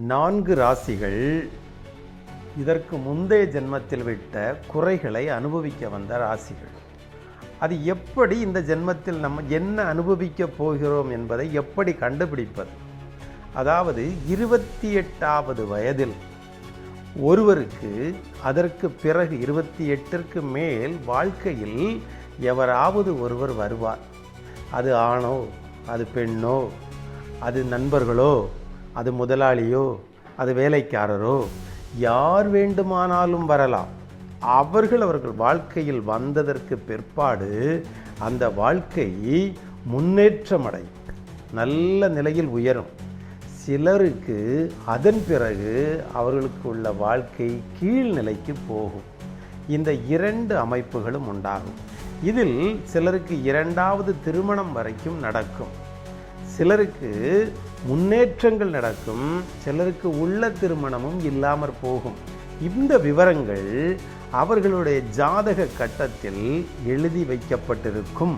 4 ராசிகள் இதற்கு முந்தைய ஜென்மத்தில் விட்ட குறைகளை அனுபவிக்க வந்த ராசிகள். அது எப்படி இந்த ஜென்மத்தில் நம்ம என்ன அனுபவிக்க போகிறோம் என்பதை எப்படி கண்டுபிடிப்பது? அதாவது 28வது வயதில் ஒருவருக்கு, அதற்கு பிறகு 28ற்கு மேல் வாழ்க்கையில் எவராவது ஒருவர் வருவார். அது ஆணோ, அது பெண்ணோ, அது நண்பர்களோ, அது முதலாளியோ, அது வேலைக்காரரோ, யார் வேண்டுமானாலும் வரலாம். அவர்கள் வாழ்க்கையில் வந்ததற்கு பிற்பாடு அந்த வாழ்க்கை முன்னேற்றமடையும், நல்ல நிலையில் உயரும். சிலருக்கு அதன் பிறகு அவர்களுக்கு உள்ள வாழ்க்கை கீழ்நிலைக்கு போகும். இந்த 2 அமைப்புகளும் உண்டாகும். இதில் சிலருக்கு 2வது திருமணம் வரைக்கும் நடக்கும், சிலருக்கு முன்னேற்றங்கள் நடக்கும், சிலருக்கு உள்ள திருமணமும் இல்லாமற் போகும். இந்த விவரங்கள் அவர்களுடைய ஜாதக கட்டத்தில் எழுதி வைக்கப்பட்டிருக்கும்.